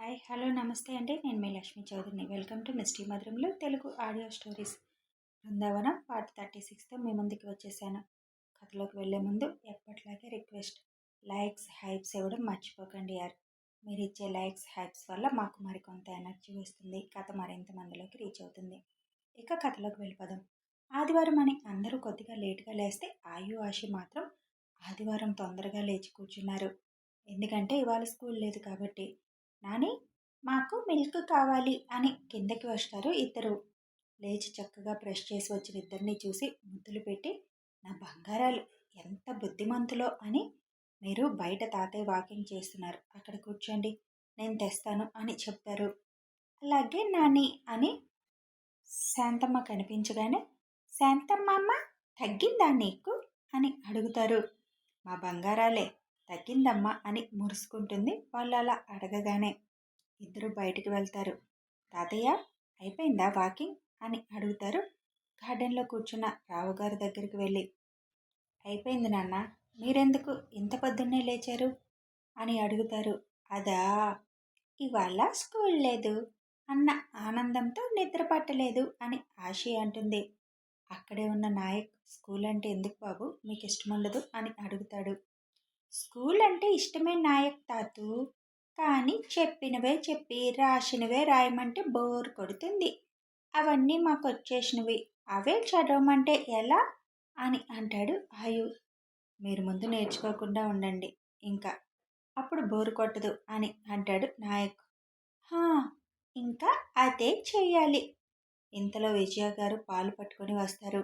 Hi hello నమస్తే అండి. నేను మీ లక్ష్మీ చౌదరిని. వెల్కమ్ టు మిస్టీ మధురంలో Telugu audio stories. Brindavanam part 36తో మీ ముందుకు వచ్చేసాను. కథలోకి వెళ్ళే ముందు ఎప్పట్లాగే రిక్వెస్ట్, లైక్స్ హైప్స్ ఇవ్వడం మర్చిపోకండి యార్. మీరు ఇచ్చే లైక్స్ హైప్స్ వల్ల మాకు మరికొంత ఎనర్జీ వస్తుంది, కథ మరింత మందిలోకి రీచ్ అవుతుంది. ఇక కథలోకి వెళ్ళిపోదాం. ఆదివారం అని అందరూ కొద్దిగా లేటుగా లేస్తే ఆశి మాత్రం ఆదివారం తొందరగా లేచి కూర్చున్నారు. ఎందుకంటే ఇవాళ స్కూల్ లేదు కాబట్టి. నాని, మాకు మిల్క్ కావాలి అని కిందకి వస్తారు ఇద్దరు. లేచి చక్కగా బ్రష్ చేసి వచ్చిన ఇద్దరిని చూసి ముద్దులు పెట్టి, నా బంగారాలు ఎంత బుద్ధిమంతులో అని, మీరు బయట తాతయ్య వాకింగ్ చేస్తున్నారు, అక్కడ కూర్చోండి, నేను తెస్తాను అని చెప్తారు. అలాగే నాని అని శాంతమ్మ కనిపించగానే, శాంతమ్మ తగ్గిందా నీకు అని అడుగుతారు. మా బంగారాలే తగ్గిందమ్మా అని మురుసుకుంటుంది వాళ్ళు అలా అడగగానే. ఇద్దరు బయటికి వెళ్తారు. తాతయ్య అయిపోయిందా వాకింగ్ అని అడుగుతారు. గార్డెన్లో కూర్చున్న రావుగారి దగ్గరికి వెళ్ళి, అయిపోయింది నాన్న, మీరెందుకు ఇంత పొద్దున్నే లేచారు అని అడుగుతారు. అదా, ఇవాళ స్కూల్ లేదు అన్న ఆనందంతో నిద్ర పట్టలేదు అని ఆశి అంటుంది. అక్కడే ఉన్న నాయక్, స్కూల్ అంటే ఎందుకు బాబు మీకు ఇష్టం ఉండదు అని అడుగుతాడు. స్కూల్ అంటే ఇష్టమే నాయక్ తాతూ, కానీ చెప్పినవే చెప్పి రాసినవే రాయమంటే బోర్ కొడుతుంది. అవన్నీ మాకు వచ్చేసినవి, అవే చదవమంటే ఎలా అని అంటాడు ఆయు. మీరు ముందు నేర్చుకోకుండా ఉండండి, ఇంకా అప్పుడు బోరు కొట్టదు అని అంటాడు నాయక్. హా, ఇంకా అదే చెయ్యాలి. ఇంతలో విజయ గారు పాలు పట్టుకొని వస్తారు.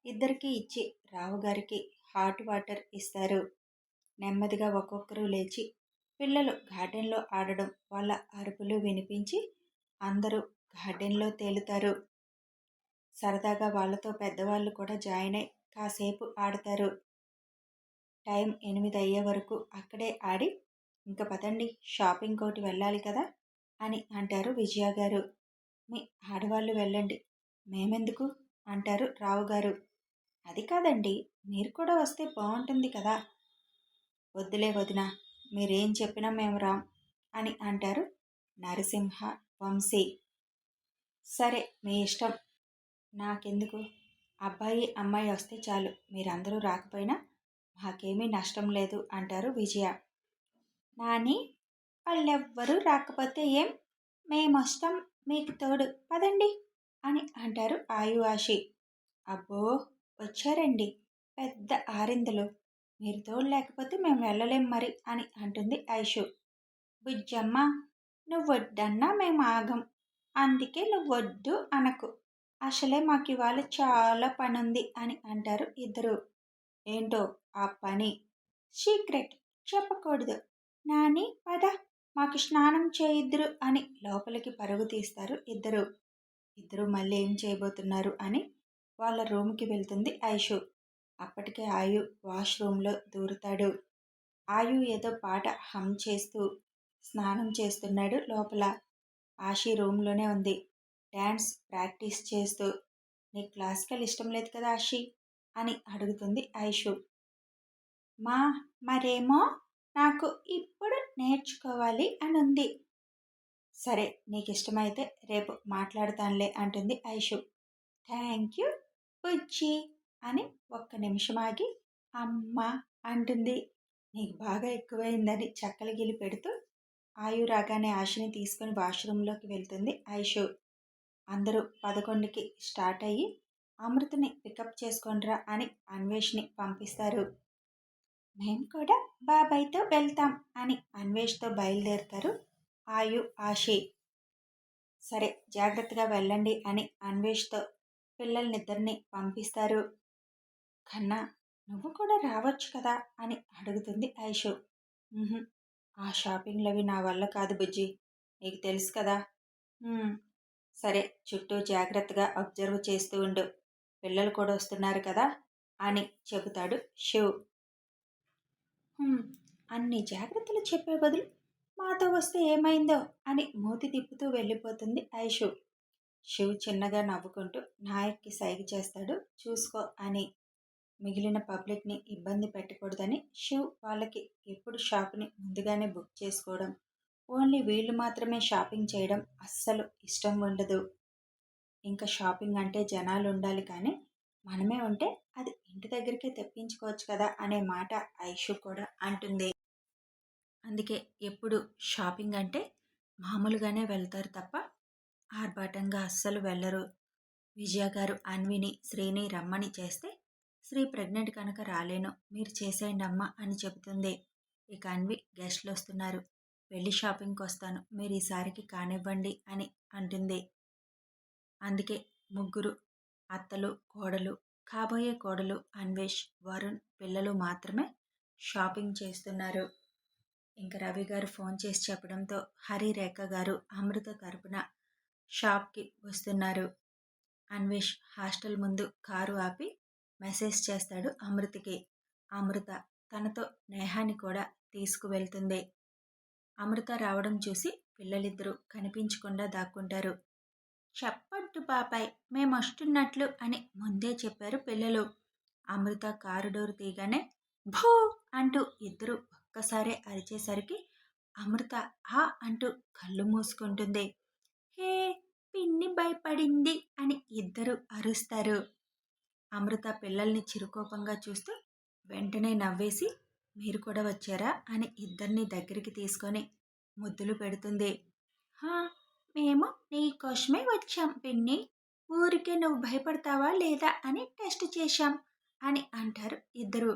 ఇద్దరికి ఇచ్చి రావుగారికి హాట్ వాటర్ ఇస్తారు. నెమ్మదిగా ఒక్కొక్కరు లేచి పిల్లలు గార్డెన్లో ఆడడం, వాళ్ళ అరుపులు వినిపించి అందరూ గార్డెన్లో తేలుతారు. సరదాగా వాళ్ళతో పెద్దవాళ్ళు కూడా జాయిన్ అయి కాసేపు ఆడతారు. టైం 8 అయ్యే వరకు అక్కడే ఆడి, ఇంక పదండి షాపింగ్ కోటి వెళ్ళాలి కదా అని అంటారు విజయ గారు. మీ ఆడవాళ్ళు వెళ్ళండి, మేమెందుకు అంటారు రావుగారు. అది కాదండి, మీరు కూడా వస్తే బాగుంటుంది కదా. వద్దులే వదిన, మీరేం చెప్పినా మేము రాం అని అంటారు నరసింహ, వంశీ. సరే మీ ఇష్టం, నాకెందుకు, అబ్బాయి అమ్మాయి వస్తే చాలు, మీరందరూ రాకపోయినా మాకేమీ నష్టం లేదు అంటారు విజయ. నాని, వాళ్ళెవ్వరూ రాకపోతే ఏం, మేమొస్తాం మీకు తోడు, పదండి అని అంటారు ఆశి. అబ్బో, వచ్చారండి పెద్ద ఆరిందలు, మీరు తోడు లేకపోతే మేము వెళ్ళలేం మరి అని అంటుంది ఐషు. బుజ్జమ్మ, నువ్వొద్దన్నా మేము ఆగం, అందుకే నువ్వొద్దు అనకు, అసలే మాకు ఇవాళ చాలా పనుంది అని అంటారు ఇద్దరు. ఏంటో ఆ పని, సీక్రెట్ చెప్పకూడదు. నాని పద, మాకు స్నానం చేయిద్దురు అని లోపలికి పరుగు తీస్తారు ఇద్దరు. ఇద్దరు మళ్ళీ ఏం చేయబోతున్నారు అని వాళ్ళ రూమ్కి వెళ్తుంది ఐషు. అప్పటికే ఆయు వాష్రూమ్లో దూరుతాడు. ఆయు ఏదో పాట హమ్ చేస్తూ స్నానం చేస్తున్నాడు లోపల. ఆషి రూమ్లోనే ఉంది, డ్యాన్స్ ప్రాక్టీస్ చేస్తూ. నీ క్లాసికల్ ఇష్టం లేదు కదా ఆషి అని అడుగుతుంది ఐషు. మరేమో నాకు ఇప్పుడు నేర్చుకోవాలి అని ఉంది. సరే నీకు ఇష్టమైతే రేపు మాట్లాడతానులే అంటుంది ఐషు. థ్యాంక్ యూ బుజ్జి అని ఒక్క నిమిషం ఆగి అమ్మ అంటుంది. నీకు బాగా ఎక్కువైందని చక్కలగిలి పెడుతూ ఆయు రాగానే ఆశని తీసుకుని వాష్రూమ్లోకి వెళ్తుంది ఐషు. అందరూ 11కి స్టార్ట్ అయ్యి అమృతని పికప్ చేసుకొనిరా అని అన్వేష్ని పంపిస్తారు. మేము కూడా బాబాయ్తో వెళ్తాం అని అన్వేష్తో బయలుదేరుతారు ఆయు ఆషి. సరే జాగ్రత్తగా వెళ్ళండి అని అన్వేష్తో పిల్లల్నిద్దరిని పంపిస్తారు. కన్నా, నువ్వు కూడా రావచ్చు కదా అని అడుగుతుంది ఐషు. ఆ షాపింగ్లవి నా వల్ల కాదు బుజ్జి, నీకు తెలుసు కదా. సరే చుట్టూ జాగ్రత్తగా అబ్జర్వ్ చేస్తూ ఉండు, పిల్లలు కూడా వస్తున్నారు కదా అని చెబుతాడు శివ్. అన్ని జాగ్రత్తలు చెప్పే బదులు మాతో వస్తే ఏమైందో అని మూతి తిప్పుతూ వెళ్ళిపోతుంది ఐషు. శివ్ చిన్నగా నవ్వుకుంటూ నాయక్కి సైగ చేస్తాడు చూసుకో అని. మిగిలిన పబ్లిక్ని ఇబ్బంది పెట్టకూడదని శివ్ వాళ్ళకి ఎప్పుడు షాప్ని ముందుగానే బుక్ చేసుకోవడం, ఓన్లీ వీళ్ళు మాత్రమే షాపింగ్ చేయడం అస్సలు ఇష్టం ఉండదు. ఇంకా షాపింగ్ అంటే జనాలు ఉండాలి కానీ, మనమే ఉంటే అది ఇంటి దగ్గరికే తెప్పించుకోవచ్చు కదా అనే మాట ఐషు కూడా అంటుంది. అందుకే ఎప్పుడు షాపింగ్ అంటే మామూలుగానే వెళ్తారు తప్ప ఆర్భాటంగా అస్సలు వెళ్ళరు. విజయ గారు అన్విని, శ్రీని రమ్మని చేస్తే, శ్రీ ప్రెగ్నెంట్ కనుక రాలేను, మీరు చేసేయండి అమ్మా అని చెబుతుంది. ఇక అన్వి గెస్ట్లు వస్తున్నారు, వెళ్ళి షాపింగ్కి వస్తాను, మీరు ఈసారికి కానివ్వండి అని అంటుంది. అందుకే ముగ్గురు అత్తలు, కోడలు, కాబోయే కోడలు, అన్వేష్, వరుణ్, పిల్లలు మాత్రమే షాపింగ్ చేస్తున్నారు. ఇంక రవి గారు ఫోన్ చేసి చెప్పడంతో హరి, రేఖ గారు అమృత తరపున షాప్కి వస్తున్నారు. అన్వేష్ హాస్టల్ ముందు కారు ఆపి మెసేజ్ చేస్తాడు అమృతకి. అమృత తనతో నేహాని కూడా తీసుకువెళ్తుంది. అమృత రావడం చూసి పిల్లలిద్దరూ కనిపించకుండా దాక్కుంటారు. చెప్పొద్దు బాబాయ్, మేమొస్తున్నట్లు అని ముందే చెప్పారు పిల్లలు. అమృత కారు డోర్ తీయగానే భూ అంటూ ఇద్దరు ఒక్కసారే అరిచేసరికి అమృత ఆ అంటూ కళ్ళు మూసుకుంటుంది. హే, పిన్ని భయపడింది అని ఇద్దరు అరుస్తారు. అమృత పిల్లల్ని చిరుకోపంగా చూస్తూ వెంటనే నవ్వేసి, మీరు కూడా వచ్చారా అని ఇద్దరిని దగ్గరికి తీసుకొని ముద్దులు పెడుతుంది. హా, మేము నీకోసమే వచ్చాం పిన్ని, ఊరికే నువ్వు భయపడతావా లేదా అని టెస్ట్ చేశాం అని అంటారు ఇద్దరు.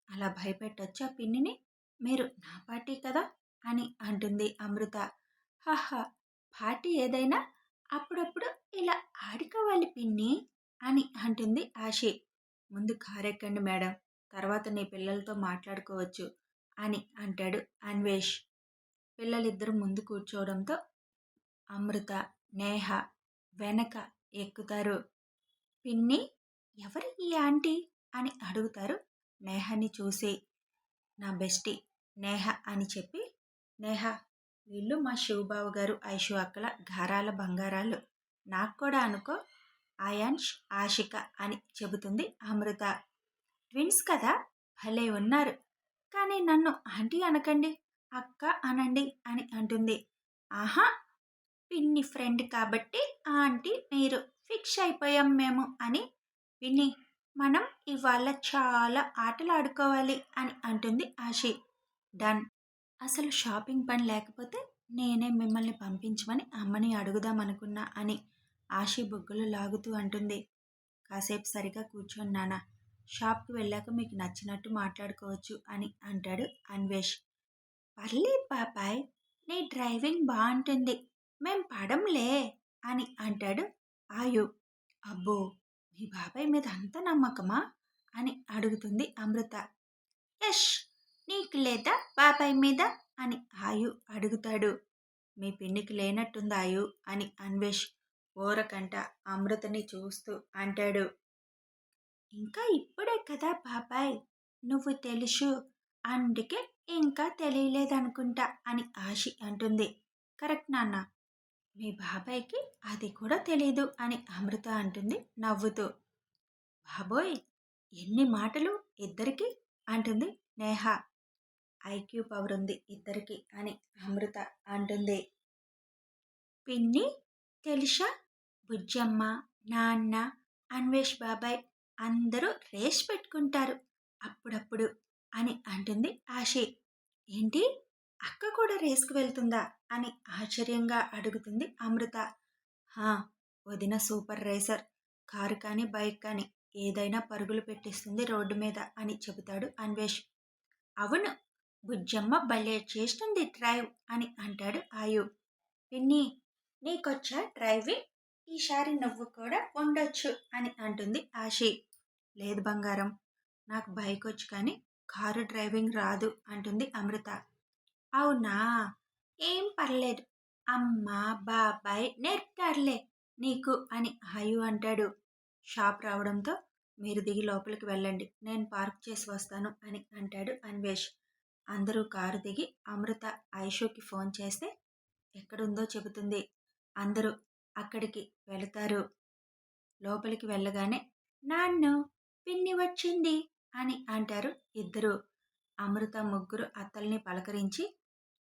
అలా భయపెట్టొచ్చా పిన్నిని, మీరు నా పార్టీ కదా అని అంటుంది అమృత. హహా, పార్టీ ఏదైనా అప్పుడప్పుడు ఇలా ఆడుకోవాలి పిన్ని అని అంటుంది ఆశి. ముందు కారెక్కండి మేడం, తర్వాత నీ పిల్లలతో మాట్లాడుకోవచ్చు అని అంటాడు అన్వేష్. పిల్లలిద్దరూ ముందు కూర్చోవడంతో అమృత, నేహ వెనక ఎక్కుతారు. పిన్ని, ఎవరు ఈ ఆంటీ అని అడుగుతారు నేహని చూసి. నా బెస్టీ నేహ అని చెప్పి, నేహ, వీళ్ళు మా శివబాబు గారు ఐషు అక్కల గారాల బంగారాలు, నాకు కూడా అనుకో, ఆయాన్ష్, ఆషిక అని చెబుతుంది అమృత. ట్విన్స్ కదా, భలే ఉన్నారు, కానీ నన్ను ఆంటీ అనకండి, అక్క అనండి అని అంటుంది. ఆహా, పిన్ని ఫ్రెండ్ కాబట్టి ఆంటీ మీరు, ఫిక్స్ అయిపోయాం మేము అని. పిన్ని, మనం ఇవాళ చాలా ఆటలు ఆడుకోవాలి అని అంటుంది ఆశి. డన్. అసలు షాపింగ్ పని లేకపోతే నేనే మిమ్మల్ని పంపించమని అమ్మని అడుగుదామనుకున్నా అని ఆశి బొగ్గులు లాగుతూ అంటుంది. కాసేపు సరిగా కూర్చోండి నాన్న, షాప్కి వెళ్ళాక మీకు నచ్చినట్టు మాట్లాడుకోవచ్చు అని అంటాడు అన్వేష్. పర్లేదు బాబాయ్, నీ డ్రైవింగ్ బాగుంటుంది, మేం పడంలే అని అంటాడు ఆయు. అబ్బో, మీ బాబాయ్ మీద అంత నమ్మకమా అని అడుగుతుంది అమృత. యష్, నీకు లేదా బాబాయ్ మీద అని ఆయు అడుగుతాడు. మీ పిన్నికి లేనట్టుంది ఆయు అని అన్వేష్ ఓరకంట అమృతని చూస్తూ అంటాడు. ఇంకా ఇప్పుడే కదా బాబాయ్ నువ్వు తెలుసు, అందుకే ఇంకా తెలియలేదనుకుంటా అని ఆశి అంటుంది. కరెక్ట్ నాన్న, మీ బాబాయ్కి అది కూడా తెలీదు అని అమృత అంటుంది నవ్వుతూ. బాబోయ్, ఎన్ని మాటలు ఇద్దరికి అంటుంది నేహ. ఐక్యూ పవర్ ఉంది ఇద్దరికి అని అమృత అంటుంది. పిన్ని తెలుసా, బుజ్జమ్మ, నాన్న, అన్వేష్ బాబాయ్ అందరూ రేస్ పెట్టుకుంటారు అప్పుడప్పుడు అని అంటుంది ఆశి. ఏంటి, అక్క కూడా రేస్కి వెళ్తుందా అని ఆశ్చర్యంగా అడుగుతుంది అమృత. హా, వదిన సూపర్ రేసర్, కారు కానీ బైక్ కానీ ఏదైనా పరుగులు పెట్టిస్తుంది రోడ్డు మీద అని చెబుతాడు అన్వేష్. అవును, బుజ్జమ్మ భలే చేస్తుంది డ్రైవ్ అని అంటాడు ఆయు. పిన్ని, నీకొచ్చా డ్రైవింగ్, ఈసారి నువ్వు కూడా ఉండొచ్చు అని అంటుంది ఆశి. లేదు బంగారం, నాకు బైక్ వచ్చు కానీ కారు డ్రైవింగ్ రాదు అంటుంది అమృత. అవునా, ఏం పర్లేదు, అమ్మ బాబాయ్ నేర్పుతారులే నీకు అని ఆయు అంటాడు. షాప్ రావడంతో మీరు దిగి లోపలికి వెళ్ళండి, నేను పార్క్ చేసి వస్తాను అని అంటాడు అన్వేష్. అందరూ కారు దిగి అమృత ఐషుకి ఫోన్ చేస్తే ఎక్కడుందో చెబుతుంది. అందరూ అక్కడికి వెళతారు. లోపలికి వెళ్ళగానే నాన్ను, పిన్ని వచ్చింది అని అంటారు ఇద్దరు. అమృత ముగ్గురు అత్తల్ని పలకరించి,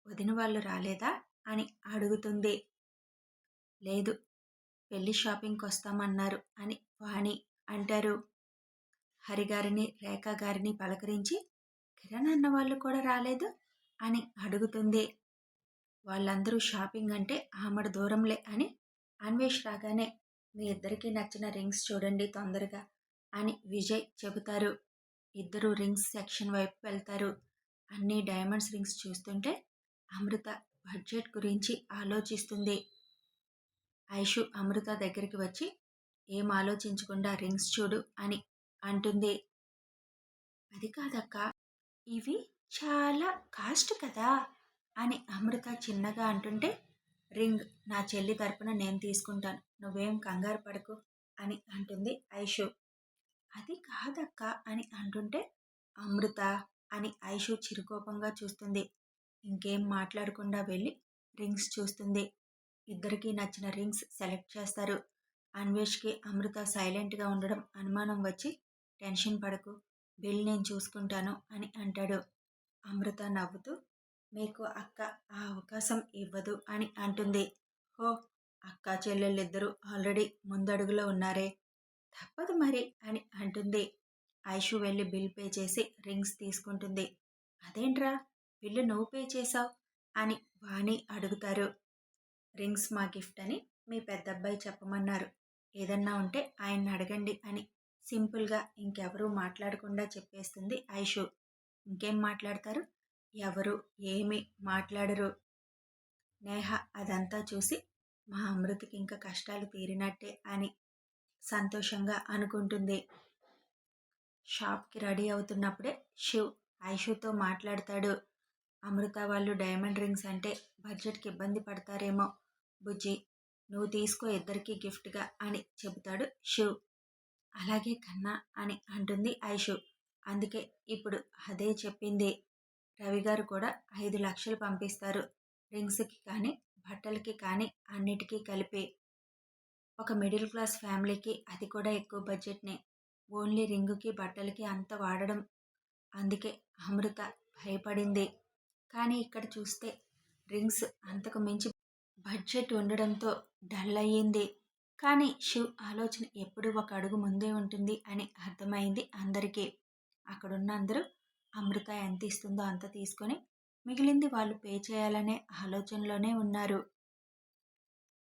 వదిన వాళ్ళు రాలేదా అని అడుగుతుంది. లేదు, పెళ్లి షాపింగ్కి వస్తామన్నారు అని వాణి అంటారు. హరిగారిని రేఖ గారిని పలకరించి కిరణ్ అన్న వాళ్ళు కూడా రాలేదు అని అడుగుతుంది. వాళ్ళందరూ షాపింగ్ అంటే ఆమడ దూరంలే అని అన్వేష్ రాగానే మీ ఇద్దరికీ నచ్చిన రింగ్స్ చూడండి తొందరగా అని విజయ్ చెబుతారు. ఇద్దరు రింగ్స్ సెక్షన్ వైపు వెళ్తారు. అన్ని డైమండ్స్ రింగ్స్ చూస్తుంటే అమృత బడ్జెట్ గురించి ఆలోచిస్తుంది. ఐషు అమృత దగ్గరికి వచ్చి ఏం ఆలోచించకుండా రింగ్స్ చూడు అని అంటుంది. అది కాదక్క, ఇవి చాలా కాస్ట్ కదా అని అమృత చిన్నగా అంటుంటే రింగ్ నా చెల్లి తరపున నేను తీసుకుంటాను, నువ్వేం కంగారు పడకు అని అంటుంది ఐషు. అది కాదక్క అని అంటుంటే అమృత అని ఐషు చిరుకోపంగా చూస్తుంది. ఇంకేం మాట్లాడకుండా వెళ్ళి రింగ్స్ చూస్తుంది. ఇద్దరికీ నచ్చిన రింగ్స్ సెలెక్ట్ చేస్తారు. అన్వేష్కి అమృత సైలెంట్గా ఉండడం అనుమానం వచ్చి టెన్షన్ పడకు, బిల్ నేను చూసుకుంటాను అని అంటాడు. అమృత నవ్వుతూ మీకు అక్క ఆ అవకాశం ఇవ్వదు అని అంటుంది. హో, అక్క చెల్లెళ్ళిద్దరూ ఆల్రెడీ ముందడుగులో ఉన్నారే, తప్పదు మరి అని అంటుంది. ఐషు వెళ్ళి బిల్ పే చేసి రింగ్స్ తీసుకుంటుంది. అదేంట్రా, బిల్లు నువ్వు పే చేసావు అని వాణి అడుగుతారు. రింగ్స్ మా గిఫ్ట్ అని మీ పెద్దబ్బాయి చెప్పమన్నారు, ఏదన్నా ఉంటే ఆయన్ని అడగండి అని సింపుల్గా ఇంకెవరూ మాట్లాడకుండా చెప్పేస్తుంది ఐషు. ఇంకేం మాట్లాడతారు, ఎవరు ఏమీ మాట్లాడరు. నేహ అదంతా చూసి మా అమృతకి ఇంకా కష్టాలు తీరినట్టే అని సంతోషంగా అనుకుంటుంది. షాప్కి రెడీ అవుతున్నప్పుడే శివ్ ఐషుతో మాట్లాడతాడు. అమృత వాళ్ళు డైమండ్ రింగ్స్ అంటే బడ్జెట్కి ఇబ్బంది పడతారేమో, బుజ్జి నువ్వు తీసుకో ఇద్దరికీ గిఫ్ట్గా అని చెబుతాడు శివ్. అలాగే కన్నా అని అంటుంది ఐషు. అందుకే ఇప్పుడు అదే చెప్పింది. రవి గారు కూడా 5 లక్షలు పంపిస్తారు, రింగ్స్కి కానీ బట్టలకి కానీ అన్నిటికీ కలిపి. ఒక మిడిల్ క్లాస్ ఫ్యామిలీకి అది కూడా ఎక్కువ బడ్జెట్నే, ఓన్లీ రింగుకి బట్టలకి అంత వాడడం. అందుకే అమృత భయపడింది. కానీ ఇక్కడ చూస్తే రింగ్స్ అంతకు మించి బడ్జెట్ ఉండడంతో డల్ అయ్యింది. కానీ శివ్ ఆలోచన ఎప్పుడూ ఒక అడుగు ముందే ఉంటుంది అని అర్థమైంది అందరికీ. అక్కడున్న అందరూ అమృత ఎంత ఇస్తుందో అంత తీసుకొని మిగిలింది వాళ్ళు పే చేయాలనే ఆలోచనలోనే ఉన్నారు.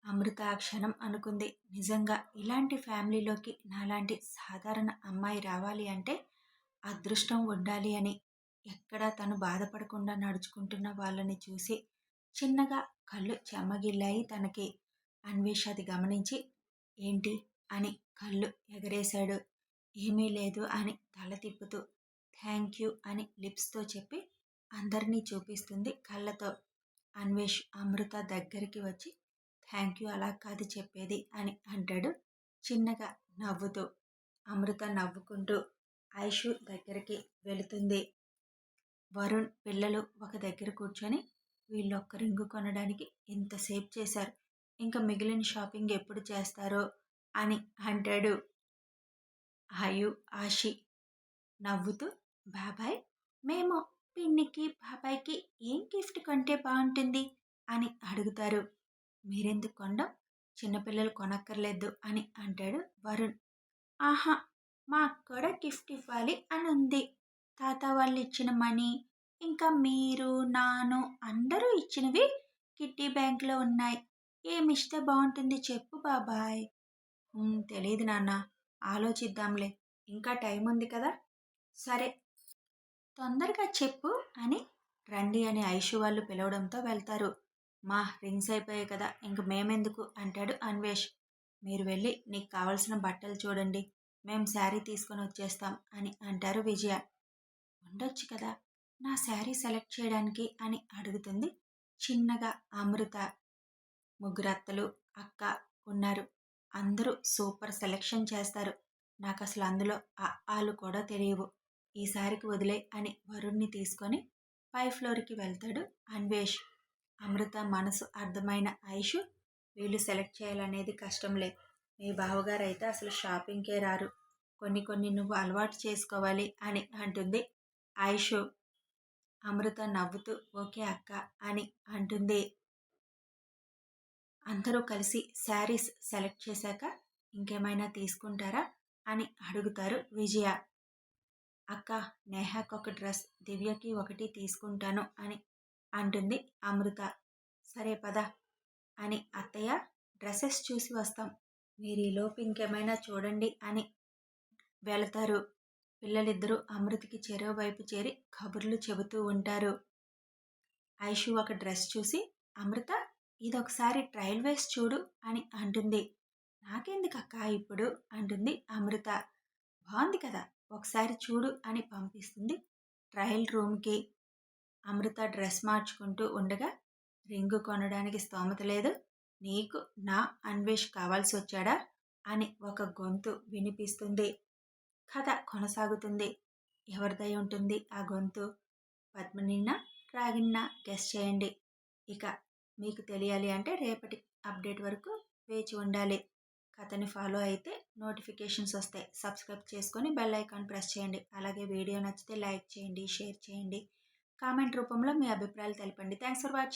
అమృత ఆ క్షణం అనుకుంది, నిజంగా ఇలాంటి ఫ్యామిలీలోకి నాలాంటి సాధారణ అమ్మాయి రావాలి అంటే అదృష్టం ఉండాలి అని. ఎక్కడా తను బాధపడకుండా నడుచుకుంటున్న వాళ్ళని చూసి చిన్నగా కళ్ళు చెమ్మగిల్లాయి తనకి. అన్వేష్ అది గమనించి ఏంటి అని కళ్ళు ఎగరేశాడు. ఏమీ లేదు అని తల తిప్పుతూ థ్యాంక్ యూ అని లిప్స్తో చెప్పి అందరినీ చూపిస్తుంది కళ్ళతో. అన్వేష్ అమృత దగ్గరికి వచ్చి థ్యాంక్ యూ అలా కాదు చెప్పేది అని అంటాడు చిన్నగా నవ్వుతూ. అమృత నవ్వుకుంటూ ఐషు దగ్గరికి వెళుతుంది. వరుణ్ పిల్లలు ఒక దగ్గర కూర్చొని వీళ్ళొక్క రింగు కొనడానికి ఇంతసేపు చేశారు, ఇంకా మిగిలిన షాపింగ్ ఎప్పుడు చేస్తారో అని అంటాడు. ఆయు ఆషి నవ్వుతూ బాబాయ్ మేము పిన్నికి బాబాయ్కి ఏం గిఫ్ట్ కొంటే బాగుంటుంది అని అడుగుతారు. మీరెందుకు కొండం, చిన్నపిల్లలు కొనక్కర్లేదు అని అంటాడు వరుణ్. ఆహా, మాకు కూడా గిఫ్ట్ ఇవ్వాలి అని ఉంది. తాత వాళ్ళు ఇచ్చిన మనీ, ఇంకా మీరు నాను అందరూ ఇచ్చినవి కిట్టి బ్యాంక్లో ఉన్నాయి. ఏమిస్తే బాగుంటుంది చెప్పు బాబాయ్. తెలియదు నాన్న, ఆలోచిద్దాంలే, ఇంకా టైం ఉంది కదా. సరే తొందరగా చెప్పు అని రండి అని ఐషు వాళ్ళు పిలవడంతో వెళ్తారు. మా రింగ్స్ అయిపోయాయి కదా, ఇంక మేమెందుకు అంటాడు అన్వేష్. మీరు వెళ్ళి నీకు కావలసిన బట్టలు చూడండి, మేము శారీ తీసుకొని వచ్చేస్తాం అని అంటారు విజయ. ఉండొచ్చు కదా నా శారీ సెలెక్ట్ చేయడానికి అని అడుగుతుంది చిన్నగా అమృత. ముగ్గురు అత్తలు అక్క ఉన్నారు, అందరూ సూపర్ సెలెక్షన్ చేస్తారు. నాకు అసలు అందులో ఆలు కూడా తెలియవు, ఈసారికి వదిలే అని వరుణ్ణి తీసుకొని 5th ఫ్లోర్కి వెళ్తాడు అన్వేష్. అమృత మనసు అర్థమైన ఐషు వీళ్ళు సెలెక్ట్ చేయాలనేది కష్టంలే, మీ బావగారు అయితే అసలు షాపింగ్కే రారు, కొన్ని నువ్వు అలవాటు చేసుకోవాలి అని అంటుంది ఐషు. అమృత నవ్వుతూ ఓకే అక్క అని అంటుంది. అందరూ కలిసి శారీస్ సెలెక్ట్ చేశాక ఇంకేమైనా తీసుకుంటారా అని అడుగుతారు విజయ. అక్క, నేహాకి ఒక డ్రెస్, దివ్యకి ఒకటి తీసుకుంటాను అని అంటుంది అమృత. సరే పద అని అత్తయ్య డ్రెస్సెస్ చూసి వస్తాం, మీరీలోపు ఇంకేమైనా చూడండి అని వెళతారు. పిల్లలిద్దరూ అమృతకి చెరో వైపు చేరి కబుర్లు చెబుతూ ఉంటారు. ఐషు ఒక డ్రెస్ చూసి, అమృత ఇదొకసారి ట్రయల్ వేసి చూడు అని అంటుంది. నాకెందుకక్క ఇప్పుడు అంటుంది అమృత. బాగుంది కదా, ఒకసారి చూడు అని పంపిస్తుంది ట్రయల్ రూమ్కి. అమృత డ్రెస్ మార్చుకుంటూ ఉండగా, రింగు కొనడానికి స్తోమత లేదు, నీకు నా అన్వేష్ కావాల్సి వచ్చాడా అని ఒక గొంతు వినిపిస్తుంది. కథ కొనసాగుతుంది. ఎవరిదై ఉంటుంది ఆ గొంతు? పద్మినినా, రాగిన్నా గెస్ చేయండి. ఇక మీకు తెలియాలి అంటే రేపటి అప్డేట్ వరకు వేచి ఉండాలి. కథని ఫాలో అయితే నోటిఫికేషన్స్ వస్తాయి. సబ్స్క్రైబ్ చేసుకొని బెల్ ఐకాన్ ప్రెస్ చేయండి. అలాగే వీడియో నచ్చితే లైక్ చేయండి, షేర్ చేయండి, కామెంట్ రూపంలో మీ అభిప్రాయాలు తెలపండి. Thanks for watching.